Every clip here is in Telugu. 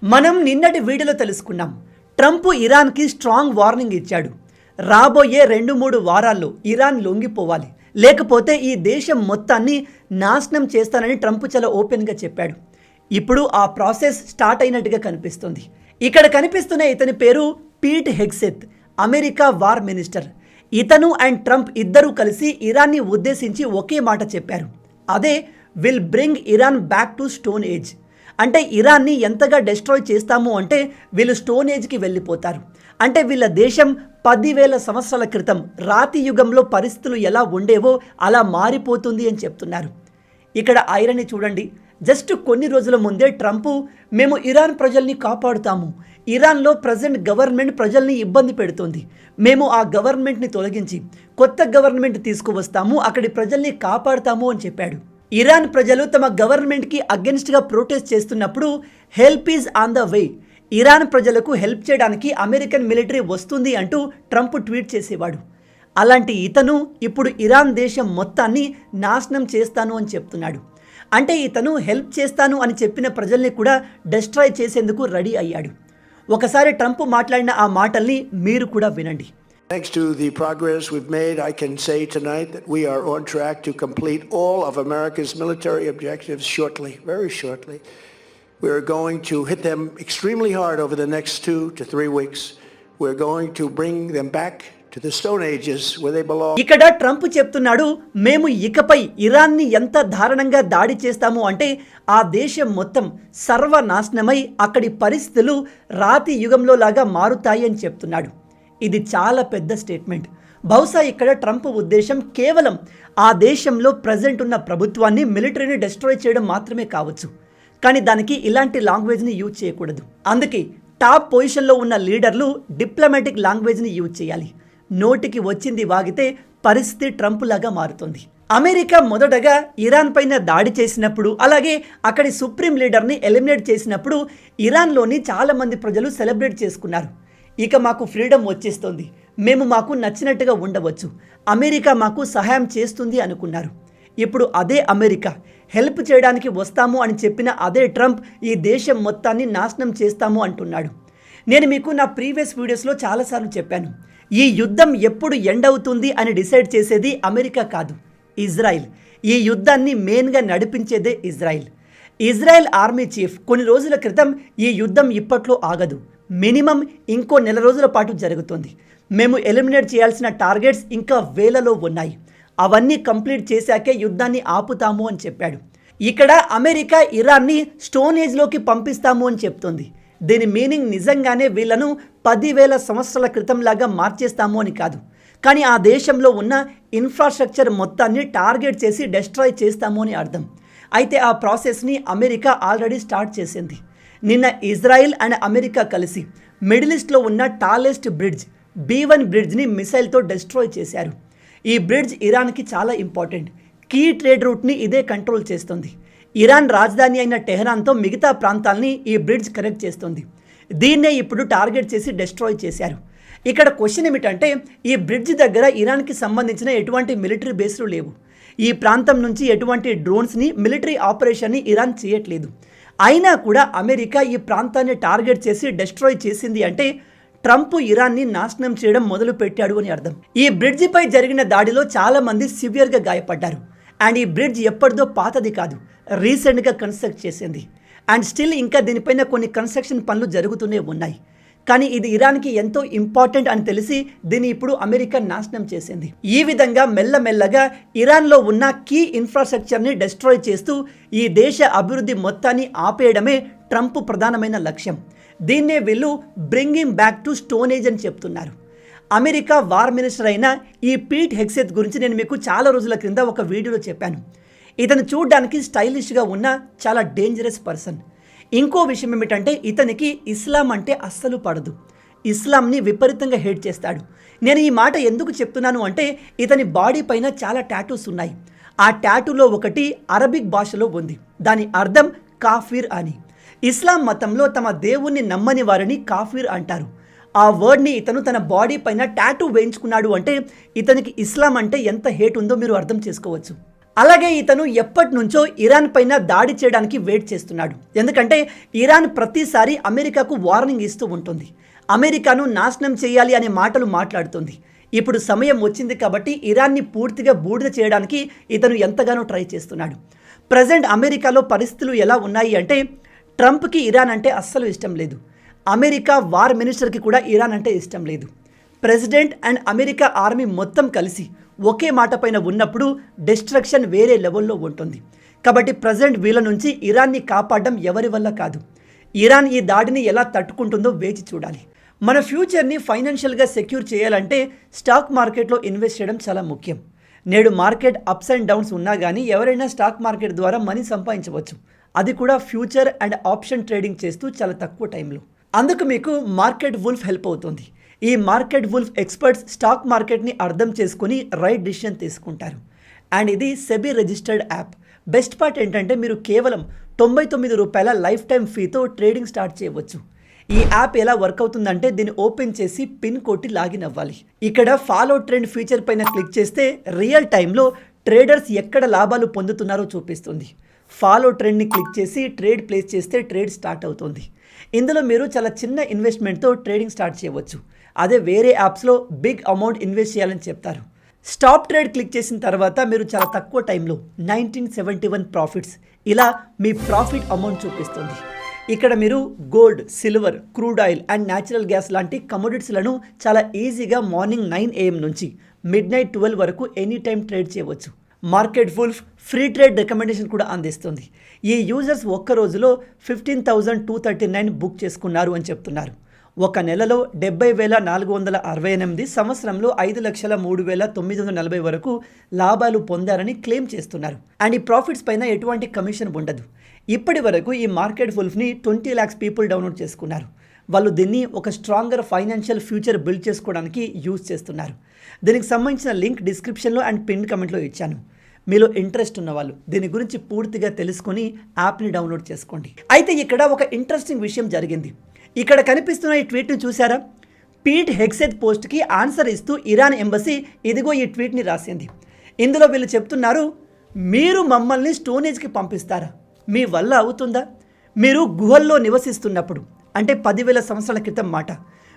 మనం నిన్నటి వీడియోలో తెలుసుకున్నాం. ట్రంప్ ఇరాన్కి స్ట్రాంగ్ వార్నింగ్ ఇచ్చాడు. రాబోయే 2-3 వారాల్లో ఇరాన్ లొంగిపోవాలి, లేకపోతే ఈ దేశం మొత్తాన్ని నాశనం చేస్తానని ట్రంప్ చాలా ఓపెన్గా చెప్పాడు. ఇప్పుడు ఆ ప్రాసెస్ స్టార్ట్ అయినట్టుగా కనిపిస్తుంది. ఇక్కడ కనిపిస్తున్న ఇతని పేరు Pete Hegseth, America war minister. ఇతను అండ్ ట్రంప్ ఇద్దరూ కలిసి ఇరాన్ని ఉద్దేశించి ఒకే మాట చెప్పారు. అదే will bring Iran back to stone age. అంటే ఇరాన్ని ఎంతగా డెస్ట్రాయ్ చేస్తాము అంటే వీళ్ళు స్టోన్ ఏజ్కి వెళ్ళిపోతారు. అంటే వీళ్ళ దేశం 10,000 సంవత్సరాల క్రితం రాతి యుగంలో పరిస్థితులు ఎలా ఉండేవో అలా మారిపోతుంది అని చెప్తున్నారు. ఇక్కడ ఐరనీ చూడండి. జస్ట్ కొన్ని రోజుల ముందే ట్రంప్ మేము ఇరాన్ ప్రజల్ని కాపాడుతాము, ఇరాన్లో ప్రజెంట్ గవర్నమెంట్ ప్రజల్ని ఇబ్బంది పెడుతుంది, మేము ఆ గవర్నమెంట్ని తొలగించి కొత్త గవర్నమెంట్ తీసుకువస్తాము, అక్కడి ప్రజల్ని కాపాడుతాము అని చెప్పాడు. ఇరాన్ ప్రజలు తమ గవర్నమెంట్కి అగెన్స్ట్గా ప్రొటెస్ట్ చేస్తున్నప్పుడు help is on the way, Iran ప్రజలకు హెల్ప్ చేయడానికి అమెరికన్ మిలిటరీ వస్తుంది అంటూ ట్రంప్ ట్వీట్ చేసేవాడు. అలాంటి ఇతను ఇప్పుడు ఇరాన్ దేశం మొత్తాన్ని నాశనం చేస్తాను అని చెప్తున్నాడు. అంటే ఇతను హెల్ప్ చేస్తాను అని చెప్పిన ప్రజల్ని కూడా డెస్ట్రాయ్ చేసేందుకు రెడీ అయ్యాడు. ఒకసారి ట్రంప్ మాట్లాడిన ఆ మాటల్ని మీరు కూడా వినండి. Thanks to the progress we've made, I can say tonight that we are on track to complete all of America's military objectives shortly, very shortly. We're going to hit them extremely hard over the next 2 to 3 weeks. We're going to bring them back to the Stone Ages where they belong. ఇక్కడ ట్రంప్ చెప్తున్నాడు, మేము ఇకపై ఇరాన్ని ఎంత దారుణంగా దాడి చేస్తాము అంటే ఆ దేశం మొత్తం సర్వనాశనమై అక్కడి పరిస్థితులు రాతి యుగంలో లాగా మారుతాయి అని చెప్తున్నాడు. ఇది చాలా పెద్ద స్టేట్మెంట్. బహుశా ఇక్కడ ట్రంప్ ఉద్దేశం కేవలం ఆ దేశంలో ప్రజెంట్ ఉన్న ప్రభుత్వాన్ని, మిలిటరీని డెస్ట్రాయ్ చేయడం మాత్రమే కావచ్చు. కానీ దానికి ఇలాంటి లాంగ్వేజ్ని యూజ్ చేయకూడదు. అందుకే టాప్ పొజిషన్లో ఉన్న లీడర్లు డిప్లొమాటిక్ లాంగ్వేజ్ని యూజ్ చేయాలి. నోటికి వచ్చింది వాగితే పరిస్థితి ట్రంప్ లాగా మారుతుంది. అమెరికా మొదటగా ఇరాన్ పైన దాడి చేసినప్పుడు, అలాగే అక్కడి సుప్రీం లీడర్ని ఎలిమినేట్ చేసినప్పుడు ఇరాన్లోని చాలామంది ప్రజలు సెలబ్రేట్ చేసుకున్నారు. ఇక మాకు ఫ్రీడమ్ వచ్చేస్తుంది, మేము మాకు నచ్చినట్టుగా ఉండవచ్చు, అమెరికా మాకు సహాయం చేస్తుంది అనుకున్నారు. ఇప్పుడు అదే అమెరికా హెల్ప్ చేయడానికి వస్తాము అని చెప్పిన అదే ట్రంప్ ఈ దేశం మొత్తాన్ని నాశనం చేస్తాము అంటున్నాడు. నేను మీకు నా ప్రీవియస్ వీడియోస్లో చాలాసార్లు చెప్పాను, ఈ యుద్ధం ఎప్పుడు ఎండ్ అవుతుంది అని డిసైడ్ చేసేది అమెరికా కాదు, ఇజ్రాయిల్. ఈ యుద్ధాన్ని మెయిన్గా నడిపించేదే ఇజ్రాయిల్. ఇజ్రాయెల్ ఆర్మీ చీఫ్ కొన్ని రోజుల క్రితం ఈ యుద్ధం ఇప్పట్లో ఆగదు, మినిమం ఇంకో 1 నెల రోజుల పాటు జరుగుతుంది, మేము ఎలిమినేట్ చేయాల్సిన టార్గెట్స్ ఇంకా వేలలో ఉన్నాయి, అవన్నీ కంప్లీట్ చేశాకే యుద్ధాన్ని ఆపుతాము అని చెప్పాడు. ఇక్కడ అమెరికా ఇరాన్ని స్టోన్ ఏజ్లోకి పంపిస్తాము అని చెప్తుంది. దీని మీనింగ్ నిజంగానే వీళ్ళను 10,000 సంవత్సరాల క్రితంలాగా మార్చేస్తాము అని కాదు, కానీ ఆ దేశంలో ఉన్న ఇన్ఫ్రాస్ట్రక్చర్ మొత్తాన్ని టార్గెట్ చేసి డెస్ట్రాయ్ చేస్తాము అని అర్థం. అయితే ఆ ప్రాసెస్ని అమెరికా ఆల్రెడీ స్టార్ట్ చేసింది. నిన్న ఇజ్రాయిల్ అండ్ అమెరికా కలిసి మిడిల్ ఈస్ట్లో ఉన్న టాలెస్ట్ బ్రిడ్జ్ B1 బ్రిడ్జ్ని మిసైల్తో డెస్ట్రాయ్ చేశారు. ఈ బ్రిడ్జ్ ఇరాన్కి చాలా ఇంపార్టెంట్. కీ ట్రేడ్ రూట్ని ఇదే కంట్రోల్ చేస్తుంది. ఇరాన్ రాజధాని అయిన టెహరాన్తో మిగతా ప్రాంతాలని ఈ బ్రిడ్జ్ కనెక్ట్ చేస్తుంది. దీన్నే ఇప్పుడు టార్గెట్ చేసి డెస్ట్రాయ్ చేశారు. ఇక్కడ క్వశ్చన్ ఏమిటంటే, ఈ బ్రిడ్జ్ దగ్గర ఇరాన్కి సంబంధించిన ఎటువంటి మిలిటరీ బేస్లు లేవు. ఈ ప్రాంతం నుంచి ఎటువంటి డ్రోన్స్ని, మిలిటరీ ఆపరేషన్ని ఇరాన్ చేయట్లేదు. అయినా కూడా అమెరికా ఈ ప్రాంతాన్ని టార్గెట్ చేసి డెస్ట్రాయ్ చేసింది అంటే ట్రంప్ ఇరాన్ని నాశనం చేయడం మొదలు పెట్టాడు అని అర్థం. ఈ బ్రిడ్జిపై జరిగిన దాడిలో చాలామంది సివియర్గా గాయపడ్డారు. అండ్ ఈ బ్రిడ్జ్ ఎప్పటిదో పాతది కాదు, రీసెంట్గా కన్స్ట్రక్ట్ చేసింది. అండ్ స్టిల్ ఇంకా దీనిపైన కొన్ని కన్స్ట్రక్షన్ పనులు జరుగుతూనే ఉన్నాయి. కానీ ఇది ఇరాన్కి ఎంతో ఇంపార్టెంట్ అని తెలిసి దీన్ని ఇప్పుడు అమెరికా నాశనం చేసింది. ఈ విధంగా మెల్లమెల్లగా ఇరాన్లో ఉన్న కీ ఇన్ఫ్రాస్ట్రక్చర్ని డెస్ట్రాయ్ చేస్తూ ఈ దేశ అభివృద్ధి మొత్తాన్ని ఆపేయడమే ట్రంప్ ప్రధానమైన లక్ష్యం. దీన్నే వీళ్ళు bringing back to stone age అని చెప్తున్నారు. అమెరికా వార్ మినిస్టర్ అయిన ఈ పీట్ హెగ్సెత్ గురించి నేను మీకు చాలా రోజుల క్రింద ఒక వీడియోలో చెప్పాను. ఇతను చూడడానికి స్టైలిష్గా ఉన్న చాలా డేంజరస్ పర్సన్. ఇంకో విషయం ఏమిటంటే, ఇతనికి ఇస్లాం అంటే అస్సలు పడదు, ఇస్లాంని విపరీతంగా హేట్ చేస్తాడు. నేను ఈ మాట ఎందుకు చెప్తున్నాను అంటే, ఇతని బాడీ పైన చాలా టాటూస్ ఉన్నాయి. ఆ టాటూలో ఒకటి అరబిక్ భాషలో ఉంది, దాని అర్థం కాఫీర్ అని. ఇస్లాం మతంలో తమ దేవుణ్ణి నమ్మని వారిని కాఫీర్ అంటారు. ఆ వర్డ్ని ఇతను తన బాడీ పైన టాటూ వేయించుకున్నాడు అంటే ఇతనికి ఇస్లాం అంటే ఎంత హేట్ ఉందో మీరు అర్థం చేసుకోవచ్చు. అలాగే ఇతను ఎప్పటి నుంచో ఇరాన్ పైన దాడి చేయడానికి వెయిట్ చేస్తున్నాడు. ఎందుకంటే ఇరాన్ ప్రతిసారి అమెరికాకు వార్నింగ్ ఇస్తూ ఉంటుంది, అమెరికాను నాశనం చేయాలి అనే మాటలు మాట్లాడుతుంది. ఇప్పుడు సమయం వచ్చింది కాబట్టి ఇరాన్ని పూర్తిగా బూడిద చేయడానికి ఇతను ఎంతగానో ట్రై చేస్తున్నాడు. ప్రజెంట్ అమెరికాలో పరిస్థితులు ఎలా ఉన్నాయి అంటే, ట్రంప్కి ఇరాన్ అంటే అస్సలు ఇష్టం లేదు. అమెరికా వార్ మినిస్టర్కి కూడా ఇరాన్ అంటే ఇష్టం లేదు. ప్రెసిడెంట్ అండ్ అమెరికా ఆర్మీ మొత్తం కలిసి ఒకే మాట పైన ఉన్నప్పుడు డిస్ట్రక్షన్ వేరే లెవెల్లో ఉంటుంది. కాబట్టి ప్రజెంట్ వీళ్ళ నుంచి ఇరాన్ని కాపాడడం ఎవరి వల్ల కాదు. ఇరాన్ ఈ దాడిని ఎలా తట్టుకుంటుందో వేచి చూడాలి. మన ఫ్యూచర్ని ఫైనాన్షియల్గా సెక్యూర్ చేయాలంటే స్టాక్ మార్కెట్లో ఇన్వెస్ట్ చేయడం చాలా ముఖ్యం. నేడు మార్కెట్ అప్స్ అండ్ డౌన్స్ ఉన్నా కానీ ఎవరైనా స్టాక్ మార్కెట్ ద్వారా మనీ సంపాదించవచ్చు, అది కూడా ఫ్యూచర్ అండ్ ఆప్షన్ ట్రేడింగ్ చేస్తూ చాలా తక్కువ టైంలో. అందుకు మీకు మార్కెట్ వుల్ఫ్ హెల్ప్ అవుతుంది. ఈ మార్కెట్ వుల్ఫ్ ఎక్స్పర్ట్స్ స్టాక్ మార్కెట్ని అర్థం చేసుకుని రైట్ డిసిషన్ తీసుకుంటారు. అండ్ ఇది SEBI registered app. Best part ఏంటంటే మీరు కేవలం 99 రూపాయల లైఫ్ టైం ఫీతో ట్రేడింగ్ స్టార్ట్ చేయవచ్చు. ఈ యాప్ ఎలా వర్క్ అవుతుందంటే, దీన్ని ఓపెన్ చేసి పిన్ కొట్టి లాగిన్ అవ్వాలి. ఇక్కడ ఫాలో ట్రెండ్ ఫీచర్ పైన క్లిక్ చేస్తే రియల్ టైంలో ట్రేడర్స్ ఎక్కడ లాభాలు పొందుతున్నారో చూపిస్తుంది. ఫాలో ట్రెండ్ని క్లిక్ చేసి ట్రేడ్ ప్లేస్ చేస్తే ట్రేడ్ స్టార్ట్ అవుతుంది. ఇందులో మీరు చాలా చిన్న ఇన్వెస్ట్మెంట్తో ట్రేడింగ్ స్టార్ట్ చేయవచ్చు. అదే వేరే యాప్స్లో బిగ్ అమౌంట్ ఇన్వెస్ట్ చేయాలని చెప్తారు. స్టాప్ ట్రేడ్ క్లిక్ చేసిన తర్వాత మీరు చాలా తక్కువ టైంలో 1971 ప్రాఫిట్స్ ఇలా మీ ప్రాఫిట్ అమౌంట్ చూపిస్తుంది. ఇక్కడ మీరు gold, silver, crude oil and natural gas లాంటి కమోడిటీస్లను చాలా ఈజీగా మార్నింగ్ 9 AM నుంచి మిడ్ నైట్ 12 వరకు ఎనీ టైం ట్రేడ్ చేయవచ్చు. Market wolf free trade recommendation కూడా అందిస్తుంది. ఈ యూజర్స్ ఒక్క రోజులో 15,239 బుక్ చేసుకున్నారు అని చెప్తున్నారు. ఒక నెలలో 70,468, సంవత్సరంలో 5,03,940 వరకు లాభాలు పొందారని క్లెయిమ్ చేస్తున్నారు. అండ్ ఈ ప్రాఫిట్స్ పైన ఎటువంటి కమిషన్ ఉండదు. ఇప్పటి వరకు ఈ మార్కెట్ వుల్ఫ్ని 20 lakhs పీపుల్ డౌన్లోడ్ చేసుకున్నారు. వాళ్ళు దీన్ని ఒక స్ట్రాంగర్ ఫైనాన్షియల్ ఫ్యూచర్ బిల్డ్ చేసుకోవడానికి యూజ్ చేస్తున్నారు. దీనికి సంబంధించిన లింక్ డిస్క్రిప్షన్లో అండ్ పిన్ కమెంట్లో ఇచ్చాను. మీలో ఇంట్రెస్ట్ ఉన్న వాళ్ళు దీని గురించి పూర్తిగా తెలుసుకొని యాప్ని డౌన్లోడ్ చేసుకోండి. అయితే ఇక్కడ ఒక ఇంట్రెస్టింగ్ విషయం జరిగింది. ఇక్కడ కనిపిస్తున్న ఈ ట్వీట్ని చూసారా? పీట్ హెగ్సెత్ పోస్ట్కి ఆన్సర్ ఇస్తూ ఇరాన్ ఎంబసీ ఇదిగో ఈ ట్వీట్ని రాసింది. ఇందులో వీళ్ళు చెప్తున్నారు, మీరు మమ్మల్ని స్టోనేజ్కి పంపిస్తారా? మీ వల్ల అవుతుందా? మీరు గుహల్లో నివసిస్తున్నప్పుడు, అంటే 10,000 సంవత్సరాల క్రితం మాట,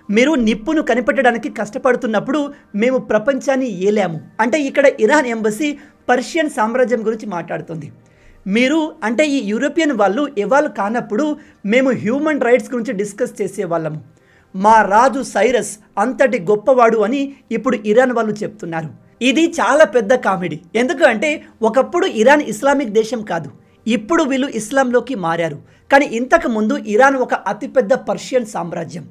మీరు నిప్పును కనిపెట్టడానికి కష్టపడుతున్నప్పుడు మేము ప్రపంచాన్ని ఏలాము. అంటే ఇక్కడ ఇరాన్ ఎంబసీ పర్షియన్ సామ్రాజ్యం గురించి మాట్లాడుతుంది. మీరు అంటే ఈ యూరోపియన్ వాళ్ళు ఎవాల్వ్ కానప్పుడు మేము హ్యూమన్ రైట్స్ గురించి డిస్కస్ చేసేవాళ్ళము. మా రాజు సైరస్ అంతటి గొప్పవాడు అని ఇప్పుడు ఇరాన్ వాళ్ళు చెప్తున్నారు. ఇది చాలా పెద్ద కామెడీ. ఎందుకు అంటే ఒకప్పుడు ఇరాన్ ఇస్లామిక్ దేశం కాదు, ఇప్పుడు వీళ్ళు ఇస్లాంలోకి మారారు. కానీ ఇంతకు ముందు ఇరాన్ ఒక అతిపెద్ద పర్షియన్ సామ్రాజ్యం.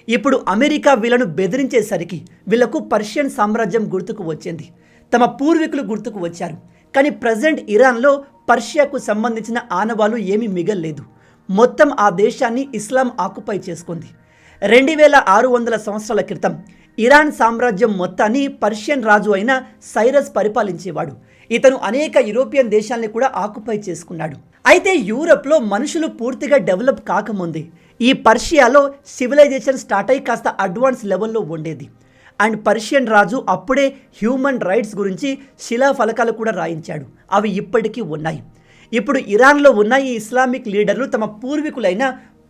ఇప్పుడు అమెరికా వీళ్ళను బెదిరించేసరికి వీళ్లకు పర్షియన్ సామ్రాజ్యం గుర్తుకు వచ్చింది, తమ పూర్వీకులు గుర్తుకు వచ్చారు. కానీ ప్రజెంట్ ఇరాన్లో పర్షియాకు సంబంధించిన ఆనవాళ్ళు ఏమీ మిగల్లేదు. మొత్తం ఆ దేశాన్ని ఇస్లాం ఆక్యుపై చేసుకుంది. 2,600 సంవత్సరాల క్రితం ఇరాన్ సామ్రాజ్యం మొత్తాన్ని పర్షియన్ రాజు అయిన సైరస్ పరిపాలించేవాడు. ఇతను అనేక యూరోపియన్ దేశాల్ని కూడా ఆక్యుపై చేసుకున్నాడు. అయితే యూరప్లో మనుషులు పూర్తిగా డెవలప్ కాకముందే ఈ పర్షియాలో సివిలైజేషన్ స్టార్ట్ అయి కాస్త అడ్వాన్స్ లెవెల్లో ఉండేది. అండ్ పర్షియన్ రాజు అప్పుడే హ్యూమన్ రైట్స్ గురించి శిలాఫలకాలు కూడా రాయించాడు. అవి ఇప్పటికీ ఉన్నాయి. ఇప్పుడు ఇరాన్లో ఉన్న ఈ ఇస్లామిక్ లీడర్లు తమ పూర్వీకులైన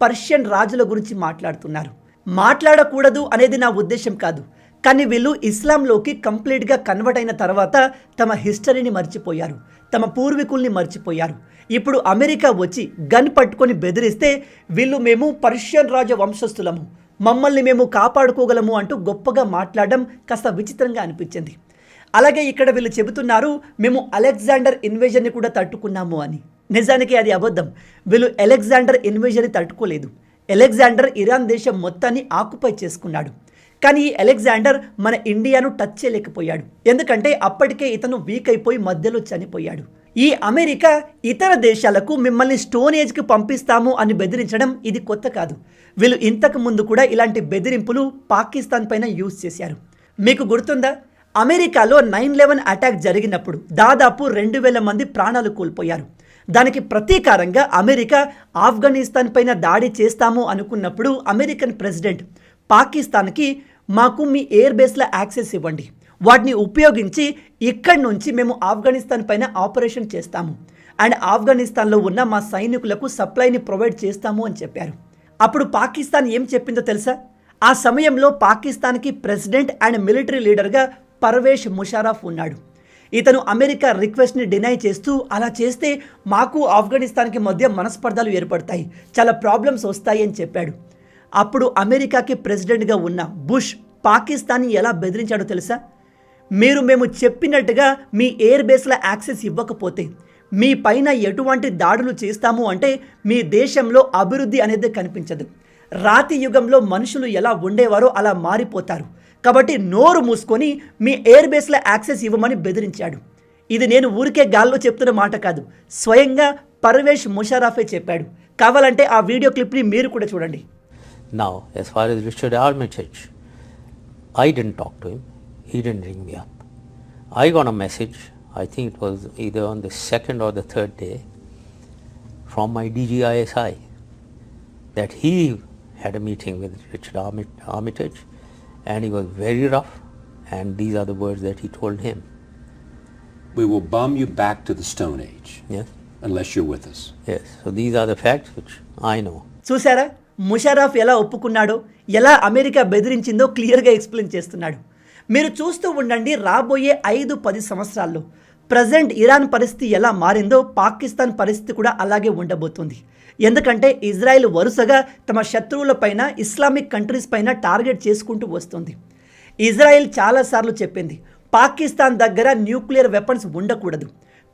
పర్షియన్ రాజుల గురించి మాట్లాడుతున్నారు. మాట్లాడకూడదు అనేది నా ఉద్దేశం కాదు, కానీ వీళ్ళు ఇస్లాంలోకి కంప్లీట్గా కన్వర్ట్ అయిన తర్వాత తమ హిస్టరీని మర్చిపోయారు, తమ పూర్వీకుల్ని మర్చిపోయారు. ఇప్పుడు అమెరికా వచ్చి గన్ పట్టుకొని బెదిరిస్తే వీళ్ళు మేము పర్షియన్ రాజ వంశస్థులము, మమ్మల్ని మేము కాపాడుకోగలము అంటూ గొప్పగా మాట్లాడడం కాస్త విచిత్రంగా అనిపించింది. అలాగే ఇక్కడ వీళ్ళు చెబుతున్నారు, మేము అలెగ్జాండర్ ఇన్వేజన్ని కూడా తట్టుకున్నాము అని. నిజానికి అది అబద్ధం. వీళ్ళు అలెగ్జాండర్ ఇన్వేజన్ని తట్టుకోలేదు. అలెగ్జాండర్ ఇరాన్ దేశం మొత్తాన్ని ఆక్యుపై చేసుకున్నాడు. కానీ ఈ అలెగ్జాండర్ మన ఇండియాను టచ్ చేయలేకపోయాడు. ఎందుకంటే అప్పటికే ఇతను వీక్ అయిపోయి మధ్యలో చనిపోయాడు. ఈ అమెరికా ఇతర దేశాలకు మిమ్మల్ని స్టోన్ ఏజ్కి పంపిస్తాము అని బెదిరించడం ఇది కొత్త కాదు. వీళ్ళు ఇంతకు ముందు కూడా ఇలాంటి బెదిరింపులు పాకిస్తాన్ పైన యూజ్ చేశారు. మీకు గుర్తుందా? అమెరికాలో 9/11 అటాక్ జరిగినప్పుడు దాదాపు 2,000 మంది ప్రాణాలు కోల్పోయారు. దానికి ప్రతీకారంగా అమెరికా ఆఫ్ఘనిస్తాన్ పైన దాడి చేస్తాము అనుకున్నప్పుడు అమెరికన్ ప్రెసిడెంట్ పాకిస్తాన్కి మాకు మీ ఎయిర్ బేస్ల యాక్సెస్ ఇవ్వండి, వాటిని ఉపయోగించి ఇక్కడి నుంచి మేము ఆఫ్ఘనిస్తాన్ పైన ఆపరేషన్ చేస్తాము అండ్ ఆఫ్ఘనిస్తాన్లో ఉన్న మా సైనికులకు సప్లైని ప్రొవైడ్ చేస్తాము అని చెప్పారు. అప్పుడు పాకిస్తాన్ ఏం చెప్పిందో తెలుసా? ఆ సమయంలో పాకిస్తాన్కి ప్రెసిడెంట్ అండ్ మిలిటరీ లీడర్గా పర్వేష్ ముషారఫ్ ఉన్నాడు. ఇతను అమెరికా రిక్వెస్ట్ని డినై చేస్తూ అలా చేస్తే మాకు ఆఫ్ఘనిస్తాన్కి మధ్య మనస్పర్ధలు ఏర్పడతాయి, చాలా ప్రాబ్లమ్స్ వస్తాయి అని చెప్పాడు. అప్పుడు అమెరికాకి ప్రెసిడెంట్గా ఉన్న బుష్ పాకిస్తాన్ని ఎలా బెదిరించాడో తెలుసా? మేము చెప్పినట్టుగా మీ ఎయిర్ బేస్ల యాక్సెస్ ఇవ్వకపోతే మీ పైన ఎటువంటి దాడులు చేస్తాము అంటే మీ దేశంలో అభివృద్ధి అనేది కనిపించదు. రాతి యుగంలో మనుషులు ఎలా ఉండేవారో అలా మారిపోతారు. కాబట్టి నోరు మూసుకొని మీ ఎయిర్ బేస్ల యాక్సెస్ ఇవ్వమని బెదిరించాడు. ఇది నేను ఊరికే గాల్లో చెప్తున్న మాట కాదు, స్వయంగా పర్వేష్ ముషారఫే చెప్పాడు. కావాలంటే ఆ వీడియో క్లిప్ని మీరు కూడా చూడండి. Now, as far as Richard Armitage, I didn't talk to him. He didn't ring me up. I got a message, I think it was either on the second or the third day, from my DGISI that he had a meeting with Richard Armitage and he was very rough, and these are the words that he told him. We will bomb you back to the Stone Age. Yes. Unless you're with us. Yes. So these are the facts which I know. చూసారా ముషారఫ్ ఎలా ఒప్పుకున్నాడో, ఎలా అమెరికా బెదిరించిందో క్లియర్గా ఎక్స్ప్లెయిన్ చేస్తున్నాడు. మీరు చూస్తూ ఉండండి, రాబోయే 5-10 సంవత్సరాల్లో ప్రజెంట్ ఇరాన్ పరిస్థితి ఎలా మారిందో పాకిస్తాన్ పరిస్థితి కూడా అలాగే ఉండబోతుంది. ఎందుకంటే ఇజ్రాయెల్ వరుసగా తమ శత్రువులపైన ఇస్లామిక్ కంట్రీస్ పైన టార్గెట్ చేసుకుంటూ వస్తుంది. ఇజ్రాయెల్ చాలాసార్లు చెప్పింది పాకిస్తాన్ దగ్గర న్యూక్లియర్ వెపన్స్ ఉండకూడదు.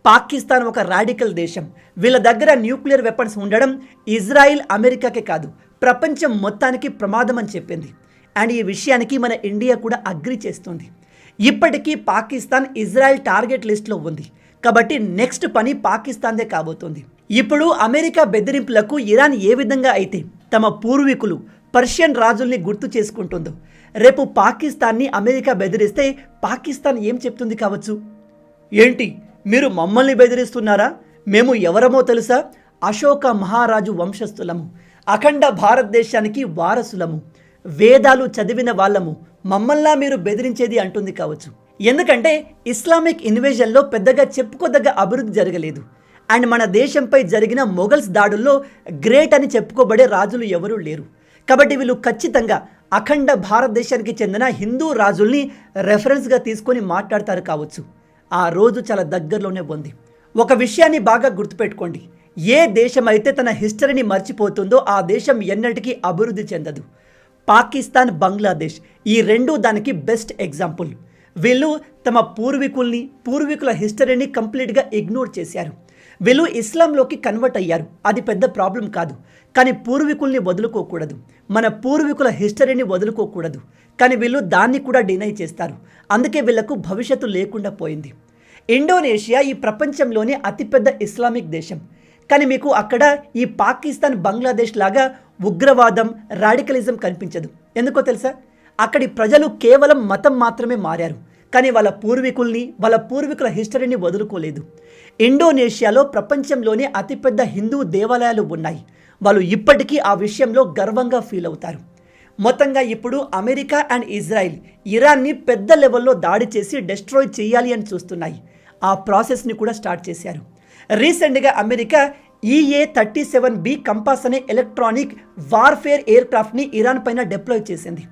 పాకిస్తాన్ ఒక రాడికల్ దేశం, వీళ్ళ దగ్గర న్యూక్లియర్ వెపన్స్ ఉండడం ఇజ్రాయెల్ అమెరికాకే కాదు ప్రపంచం మొత్తానికి ప్రమాదం అని చెప్పింది. అండ్ ఈ విషయానికి మన ఇండియా కూడా అగ్రి చేస్తుంది. ఇప్పటికీ పాకిస్తాన్ ఇజ్రాయెల్ టార్గెట్ లిస్ట్లో ఉంది. కాబట్టి నెక్స్ట్ పని పాకిస్తాన్దే కాబోతుంది. ఇప్పుడు అమెరికా బెదిరింపులకు ఇరాన్ ఏ విధంగా అయితే తమ పూర్వీకులు పర్షియన్ రాజుల్ని గుర్తు చేసుకుంటుందో, రేపు పాకిస్తాన్ని అమెరికా బెదిరిస్తే పాకిస్తాన్ ఏం చెప్తుంది కావచ్చు? ఏంటి మీరు మమ్మల్ని బెదిరిస్తున్నారా? మేము ఎవరమో తెలుసా? అశోక మహారాజు వంశస్థులము, అఖండ భారతదేశానికి వారసులము, వేదాలు చదివిన వాళ్ళము, మమ్మల్లా మీరు బెదిరించేది అంటుంది కావచ్చు. ఎందుకంటే ఇస్లామిక్ ఇన్వేజన్లో పెద్దగా చెప్పుకోదగ్గ అభివృద్ధి జరగలేదు. అండ్ మన దేశంపై జరిగిన మొఘల్స్ దాడుల్లో గ్రేట్ అని చెప్పుకోబడే రాజులు ఎవరూ లేరు. కాబట్టి వీళ్ళు ఖచ్చితంగా అఖండ భారతదేశానికి చెందిన హిందూ రాజుల్ని రెఫరెన్స్గా తీసుకొని మాట్లాడతారు కావచ్చు. ఆ రోజు చాలా దగ్గరలోనే ఉంది. ఒక విషయాన్ని బాగా గుర్తుపెట్టుకోండి, ఏ దేశం అయితే తన హిస్టరీని మర్చిపోతుందో ఆ దేశం ఎన్నటికీ అభివృద్ధి చెందదు. పాకిస్తాన్, బంగ్లాదేశ్ ఈ రెండు దానికి బెస్ట్ ఎగ్జాంపుల్. వీళ్ళు తమ పూర్వీకుల హిస్టరీని కంప్లీట్గా ఇగ్నోర్ చేశారు. వీళ్ళు ఇస్లాంలోకి కన్వర్ట్ అయ్యారు, అది పెద్ద ప్రాబ్లం కాదు. కానీ పూర్వీకుల్ని వదులుకోకూడదు, మన పూర్వీకుల హిస్టరీని వదులుకోకూడదు. కానీ వీళ్ళు దాన్ని కూడా డినై చేస్తారు. అందుకే వీళ్లకు భవిష్యత్తు లేకుండా పోయింది. ఇండోనేషియా ఈ ప్రపంచంలోనే అతిపెద్ద ఇస్లామిక్ దేశం. కానీ మీకు అక్కడ ఈ పాకిస్తాన్, బంగ్లాదేశ్ లాగా ఉగ్రవాదం, రాడికలిజం కనిపించదు. ఎందుకో తెలుసా? అక్కడి ప్రజలు కేవలం మతం మాత్రమే మారారు, కానీ వాళ్ళ పూర్వీకుల హిస్టరీని వదులుకోలేదు. ఇండోనేషియాలో ప్రపంచంలోనే అతిపెద్ద హిందూ దేవాలయాలు ఉన్నాయి. వాళ్ళు ఇప్పటికీ ఆ విషయంలో గర్వంగా ఫీల్ అవుతారు. మొత్తంగా ఇప్పుడు అమెరికా అండ్ ఇజ్రాయిల్ ఇరాన్ని పెద్ద లెవెల్లో దాడి చేసి డెస్ట్రాయ్ చేయాలి అని చూస్తున్నాయి. ఆ ప్రాసెస్ని కూడా స్టార్ట్ చేశారు. రీసెంట్గా అమెరికా EA-37B కంపాస్ అనే ఎలక్ట్రానిక్ వార్ఫేర్ ఎయిర్ క్రాఫ్ట్ని ఇరాన్ పైన డిప్లాయ్ చేసింది.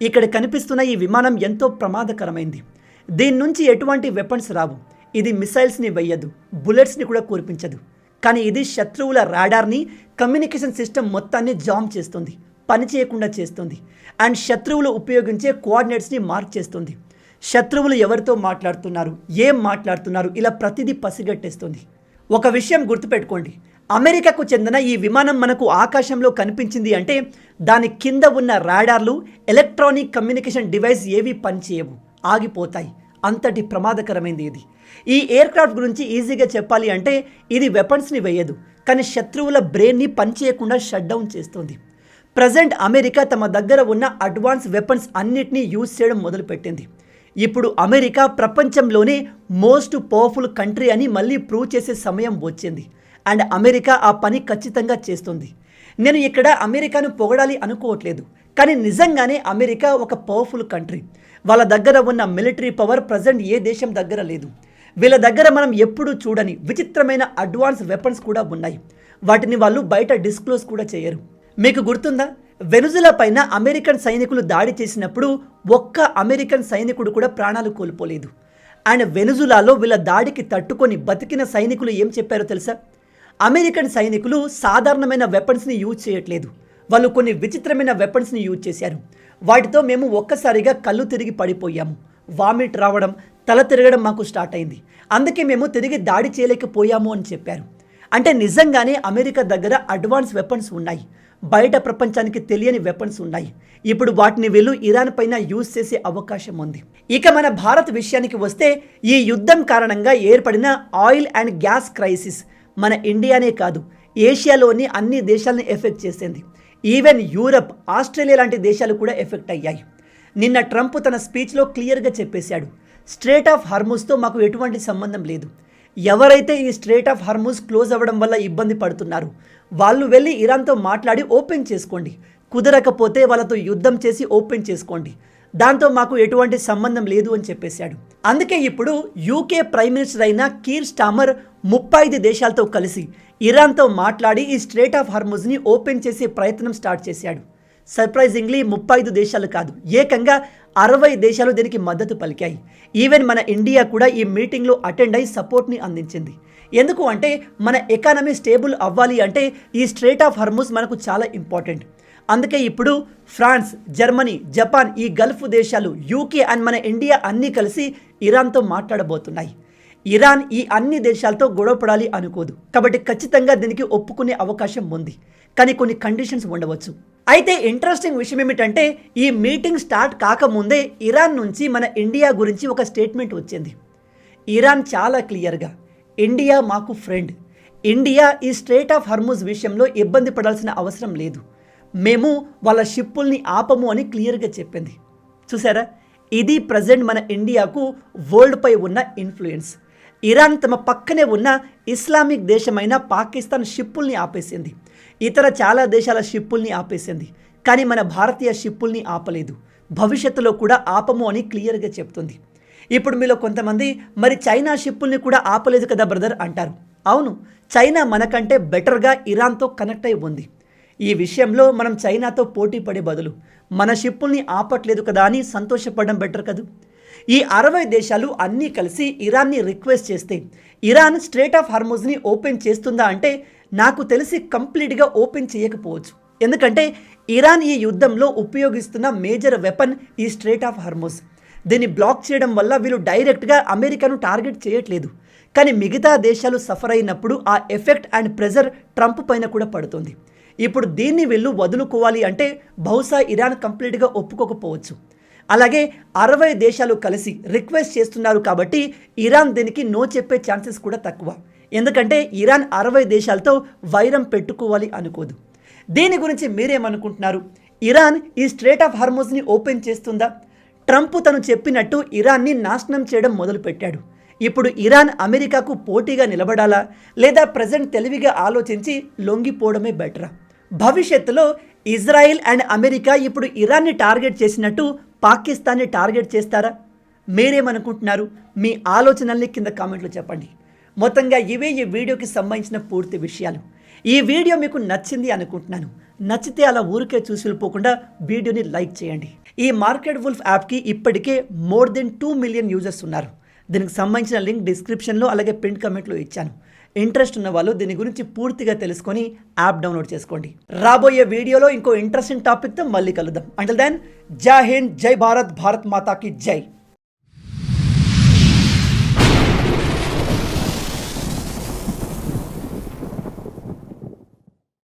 ఇక్కడ కనిపిస్తున్న ఈ విమానం ఎంతో ప్రమాదకరమైంది. దీని నుంచి ఎటువంటి వెపన్స్ రావు. ఇది మిసైల్స్ని వెయ్యదు, బుల్లెట్స్ని కూడా కురిపించదు. కానీ ఇది శత్రువుల రాడార్ని, కమ్యూనికేషన్ సిస్టమ్ మొత్తాన్ని జామ్ చేస్తుంది, పని చేయకుండా చేస్తుంది. అండ్ శత్రువులు ఉపయోగించే కోఆర్డినేట్స్ని మార్క్ చేస్తుంది. శత్రువులు ఎవరితో మాట్లాడుతున్నారు, ఏం మాట్లాడుతున్నారు, ఇలా ప్రతిదీ పసిగట్టేస్తుంది. ఒక విషయం గుర్తుపెట్టుకోండి, అమెరికాకు చెందిన ఈ విమానం మనకు ఆకాశంలో కనిపించింది అంటే దాని కింద ఉన్న రాడార్లు, ఎలక్ట్రానిక్ కమ్యూనికేషన్ డివైస్ ఏవి పనిచేయవు, ఆగిపోతాయి. అంతటి ప్రమాదకరమైంది ఇది. ఈ ఎయిర్ క్రాఫ్ట్ గురించి ఈజీగా చెప్పాలి అంటే ఇది వెపన్స్ని వేయదు, కానీ శత్రువుల బ్రెయిన్ని పనిచేయకుండా షట్ డౌన్ చేస్తుంది. ప్రజెంట్ అమెరికా తమ దగ్గర ఉన్న అడ్వాన్స్ వెపన్స్ అన్నిటినీ యూజ్ చేయడం మొదలుపెట్టింది. ఇప్పుడు అమెరికా ప్రపంచంలోనే మోస్ట్ పవర్ఫుల్ కంట్రీ అని మళ్ళీ ప్రూవ్ చేసే సమయం వచ్చింది. అండ్ అమెరికా ఆ పని ఖచ్చితంగా చేస్తుంది. నేను ఇక్కడ అమెరికాను పొగడాలి అనుకోవట్లేదు, కానీ నిజంగానే అమెరికా ఒక పవర్ఫుల్ కంట్రీ. వాళ్ళ దగ్గర ఉన్న మిలిటరీ పవర్ ప్రజెంట్ ఏ దేశం దగ్గర లేదు. వీళ్ళ దగ్గర మనం ఎప్పుడూ చూడని విచిత్రమైన అడ్వాన్స్ వెపన్స్ కూడా ఉన్నాయి. వాటిని వాళ్ళు బయట డిస్క్లోజ్ కూడా చేయరు. మీకు గుర్తుందా, వెనుజులా పైన అమెరికన్ సైనికులు దాడి చేసినప్పుడు ఒక్క అమెరికన్ సైనికుడు కూడా ప్రాణాలు కోల్పోలేదు. అండ్ వెనుజులాలో వీళ్ళ దాడికి తట్టుకొని బతికిన సైనికులు ఏం చెప్పారో తెలుసా? అమెరికన్ సైనికులు సాధారణమైన వెపన్స్ని యూజ్ చేయట్లేదు, వాళ్ళు కొన్ని విచిత్రమైన వెపన్స్ని యూజ్ చేశారు. వాటితో మేము ఒక్కసారిగా కళ్ళు తిరిగి పడిపోయాము, వామిట్ రావడం, తల తిరగడం మాకు స్టార్ట్ అయింది. అందుకే మేము తిరిగి దాడి చేయలేకపోయాము అని చెప్పారు. అంటే నిజంగానే అమెరికా దగ్గర అడ్వాన్స్ వెపన్స్ ఉన్నాయి, బయట ప్రపంచానికి తెలియని వెపన్స్ ఉన్నాయి. ఇప్పుడు వాటిని వీళ్ళు ఇరాన్ పైన యూజ్ చేసే అవకాశం ఉంది. ఇక మన భారత్ విషయానికి వస్తే, ఈ యుద్ధం కారణంగా ఏర్పడిన ఆయిల్ అండ్ గ్యాస్ క్రైసిస్ మన ఇండియానే కాదు, ఏషియాలోని అన్ని దేశాలని ఎఫెక్ట్ చేసింది. ఈవెన్ యూరప్, ఆస్ట్రేలియా లాంటి దేశాలు కూడా ఎఫెక్ట్ అయ్యాయి. నిన్న ట్రంప్ తన స్పీచ్లో క్లియర్గా చెప్పేశాడు, స్ట్రేట్ ఆఫ్ హార్ముజ్తో మాకు ఎటువంటి సంబంధం లేదు. ఎవరైతే ఈ స్ట్రేట్ ఆఫ్ హార్ముజ్ క్లోజ్ అవ్వడం వల్ల ఇబ్బంది పడుతున్నారు వాళ్ళు వెళ్ళి ఇరాన్తో మాట్లాడి ఓపెన్ చేసుకోండి, కుదరకపోతే వాళ్ళతో యుద్ధం చేసి ఓపెన్ చేసుకోండి, దాంతో మాకు ఎటువంటి సంబంధం లేదు అని చెప్పేశాడు. అందుకే ఇప్పుడు యూకే ప్రైమ్ మినిస్టర్ అయిన కీర్ స్టామర్ 35 దేశాలతో కలిసి ఇరాన్తో మాట్లాడి ఈ స్ట్రేట్ ఆఫ్ హార్ముజ్ని ఓపెన్ చేసే ప్రయత్నం స్టార్ట్ చేశాడు. సర్ప్రైజింగ్లీ 35 దేశాలు కాదు, ఏకంగా 60 దేశాలు దీనికి మద్దతు పలికాయి. ఈవెన్ మన ఇండియా కూడా ఈ మీటింగ్లో అటెండ్ అయి సపోర్ట్ని అందించింది. ఎందుకు అంటే మన ఎకానమీ స్టేబుల్ అవ్వాలి అంటే ఈ స్ట్రేట్ ఆఫ్ హార్ముజ్ మనకు చాలా ఇంపార్టెంట్. అందుకే ఇప్పుడు ఫ్రాన్స్, జర్మనీ, జపాన్, ఈ గల్ఫ్ దేశాలు, యూకే అండ్ మన ఇండియా అన్నీ కలిసి ఇరాన్తో మాట్లాడబోతున్నాయి. ఇరాన్ ఈ అన్ని దేశాలతో గొడవపడాలి అనుకోదు, కాబట్టి ఖచ్చితంగా దీనికి ఒప్పుకునే అవకాశం ఉంది. కానీ కొన్ని కండిషన్స్ ఉండవచ్చు. అయితే ఇంట్రెస్టింగ్ విషయం ఏమిటంటే, ఈ మీటింగ్ స్టార్ట్ కాకముందే ఇరాన్ నుంచి మన ఇండియా గురించి ఒక స్టేట్మెంట్ వచ్చింది. ఇరాన్ చాలా క్లియర్గా, ఇండియా మాకు ఫ్రెండ్, ఇండియా ఈ స్ట్రేట్ ఆఫ్ హార్ముజ్ విషయంలో ఇబ్బంది పడాల్సిన అవసరం లేదు, మేము వాళ్ళ షిప్పుల్ని ఆపము అని క్లియర్గా చెప్పింది. చూసారా, ఇది ప్రజెంట్ మన ఇండియాకు వరల్డ్పై ఉన్న ఇన్ఫ్లుయెన్స్. ఇరాన్ తమ పక్కనే ఉన్న ఇస్లామిక్ దేశమైన పాకిస్తాన్ షిప్పుల్ని ఆపేసింది, ఇతర చాలా దేశాల షిప్పుల్ని ఆపేసింది, కానీ మన భారతీయ షిప్పుల్ని ఆపలేదు, భవిష్యత్తులో కూడా ఆపము అని క్లియర్గా చెప్తుంది. ఇప్పుడు మీలో కొంతమంది మరి చైనా షిప్పుల్ని కూడా ఆపలేదు కదా బ్రదర్ అంటారు. అవును, చైనా మనకంటే బెటర్గా ఇరాన్తో కనెక్ట్ అయి ఉంది. ఈ విషయంలో మనం చైనాతో పోటీ పడే బదులు మన షిప్పుల్ని ఆపట్లేదు కదా అని సంతోషపడడం బెటర్ కదా. ఈ 60 దేశాలు అన్నీ కలిసి ఇరాన్ని రిక్వెస్ట్ చేస్తే ఇరాన్ స్ట్రేట్ ఆఫ్ హార్ముజ్ని ఓపెన్ చేస్తుందా అంటే నాకు తెలిసి కంప్లీట్గా ఓపెన్ చేయకపోవచ్చు. ఎందుకంటే ఇరాన్ ఈ యుద్ధంలో ఉపయోగిస్తున్న మేజర్ వెపన్ ఈ స్ట్రేట్ ఆఫ్ హార్ముజ్. దీన్ని బ్లాక్ చేయడం వల్ల వీళ్ళు డైరెక్ట్గా అమెరికాను టార్గెట్ చేయట్లేదు, కానీ మిగతా దేశాలు సఫర్ అయినప్పుడు ఆ ఎఫెక్ట్ అండ్ ప్రెజర్ ట్రంప్ పైన కూడా పడుతుంది. ఇప్పుడు దీన్ని వీళ్ళు వదులుకోవాలి అంటే బహుశా ఇరాన్ కంప్లీట్గా ఒప్పుకోకపోవచ్చు. అలాగే 60 దేశాలు కలిసి రిక్వెస్ట్ చేస్తున్నారు కాబట్టి ఇరాన్ దీనికి నో చెప్పే ఛాన్సెస్ కూడా తక్కువ. ఎందుకంటే ఇరాన్ 60 దేశాలతో వైరం పెట్టుకోవాలి అనుకోదు. దీని గురించి మీరేమనుకుంటున్నారు? ఇరాన్ ఈ స్ట్రేట్ ఆఫ్ హార్ముజ్ని ఓపెన్ చేస్తుందా? ట్రంప్ తను చెప్పినట్టు ఇరాన్ని నాశనం చేయడం మొదలుపెట్టాడు. ఇప్పుడు ఇరాన్ అమెరికాకు పోటీగా నిలబడాలా, లేదా ప్రజెంట్ తెలివిగా ఆలోచించి లొంగిపోవడమే బెటరా? భవిష్యత్తులో ఇజ్రాయిల్ అండ్ అమెరికా ఇప్పుడు ఇరాన్ని టార్గెట్ చేసినట్టు పాకిస్తాన్ని టార్గెట్ చేస్తారా? మీరేమనుకుంటున్నారు? మీ ఆలోచనల్ని కింద కామెంట్లో చెప్పండి. మొత్తంగా ఇవే ఈ వీడియోకి సంబంధించిన పూర్తి విషయాలు. ఈ వీడియో మీకు నచ్చింది అనుకుంటున్నాను. నచ్చితే అలా ఊరికే చూసి వెళ్ళిపోకుండా వీడియోని లైక్ చేయండి. ఈ మార్కెట్ వుల్ఫ్ యాప్కి ఇప్పటికే మోర్ దెన్ 2 మిలియన్ యూజర్స్ ఉన్నారు. దీనికి సంబంధించిన లింక్ డిస్క్రిప్షన్లో అలాగే పిన్ కమెంట్లో ఇచ్చాను. ఇంట్రెస్ట్ ఉన్న వాళ్ళు దీని గురించి పూర్తిగా తెలుసుకొని యాప్ డౌన్లోడ్ చేసుకోండి. రాబోయే వీడియోలో ఇంకో ఇంట్రెస్టింగ్ టాపిక్తో మళ్ళీ కలుద్దాం. అంటిల్ దెన్, జై హింద్, జై భారత్, భారత్ మాతాకి జై.